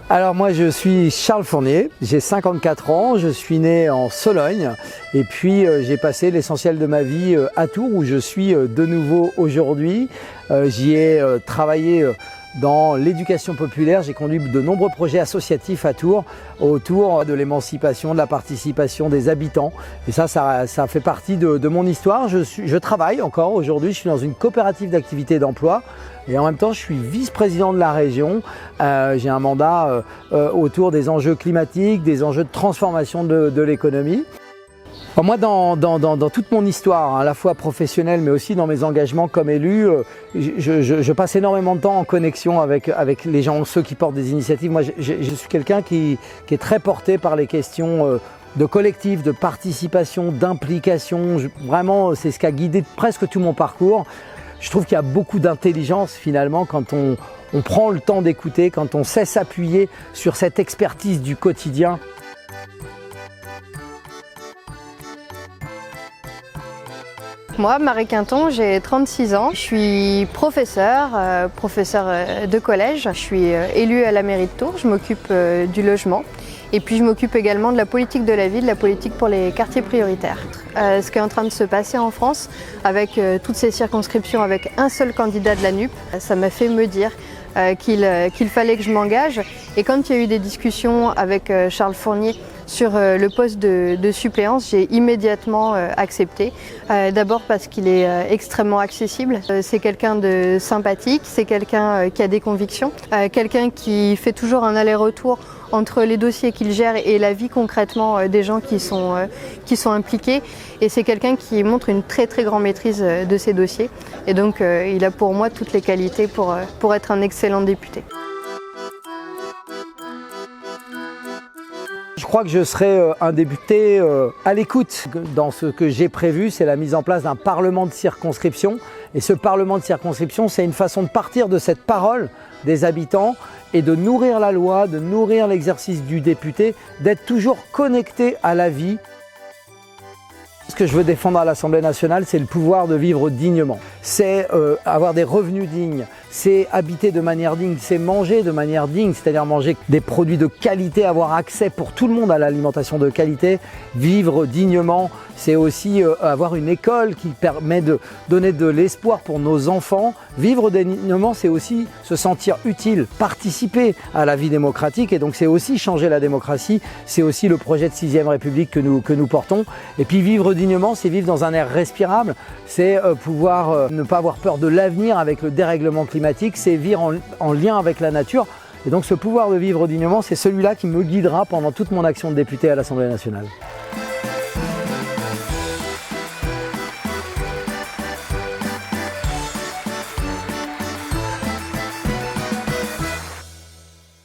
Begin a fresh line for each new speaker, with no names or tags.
Alors moi je suis Charles Fournier, j'ai 54 ans, je suis né en Sologne et puis j'ai passé l'essentiel de ma vie à Tours où je suis de nouveau aujourd'hui. J'y ai travaillé dans l'éducation populaire, j'ai conduit de nombreux projets associatifs à Tours autour de l'émancipation, de la participation des habitants. Et ça fait partie de mon histoire. Je travaille encore aujourd'hui, je suis dans une coopérative d'activité d'emploi et en même temps je suis vice-président de la région. J'ai un mandat autour des enjeux climatiques, des enjeux de transformation de l'économie. Moi, dans toute mon histoire, à la fois professionnelle mais aussi dans mes engagements comme élu, je passe énormément de temps en connexion avec les gens, ceux qui portent des initiatives. Moi, je suis quelqu'un qui est très porté par les questions de collectif, de participation, d'implication. Vraiment, c'est ce qui a guidé presque tout mon parcours. Je trouve qu'il y a beaucoup d'intelligence finalement quand on prend le temps d'écouter, quand on sait s'appuyer sur cette expertise du quotidien.
Moi, Marie Quinton, j'ai 36 ans. Je suis professeure de collège. Je suis élue à la mairie de Tours. Je m'occupe du logement. Et puis je m'occupe également de la politique de la ville, de la politique pour les quartiers prioritaires. Ce qui est en train de se passer en France, avec toutes ces circonscriptions, avec un seul candidat de la NUP, ça m'a fait me dire qu'il fallait que je m'engage. Et quand il y a eu des discussions avec Charles Fournier sur le poste de suppléance, j'ai immédiatement accepté. D'abord parce qu'il est extrêmement accessible. C'est quelqu'un de sympathique, c'est quelqu'un qui a des convictions, quelqu'un qui fait toujours un aller-retour entre les dossiers qu'il gère et la vie concrètement des gens qui sont impliqués. Et c'est quelqu'un qui montre une très grande maîtrise de ses dossiers. Et donc il a pour moi toutes les qualités pour être un excellent député.
Je crois que je serai un député à l'écoute. Dans ce que j'ai prévu, c'est la mise en place d'un parlement de circonscription. Et ce parlement de circonscription, c'est une façon de partir de cette parole des habitants et de nourrir la loi, de nourrir l'exercice du député, d'être toujours connecté à la vie. Ce que je veux défendre à l'Assemblée nationale, c'est le pouvoir de vivre dignement. C'est avoir des revenus dignes, c'est habiter de manière digne, c'est manger de manière digne, c'est-à-dire manger des produits de qualité, avoir accès pour tout le monde à l'alimentation de qualité, vivre dignement. C'est aussi avoir une école qui permet de donner de l'espoir pour nos enfants. Vivre dignement, c'est aussi se sentir utile, participer à la vie démocratique et donc c'est aussi changer la démocratie. C'est aussi le projet de 6e République que nous portons. Et puis vivre dignement, c'est vivre dans un air respirable, c'est pouvoir ne pas avoir peur de l'avenir avec le dérèglement climatique, c'est vivre en lien avec la nature. Et donc ce pouvoir de vivre dignement, c'est celui-là qui me guidera pendant toute mon action de député à l'Assemblée nationale.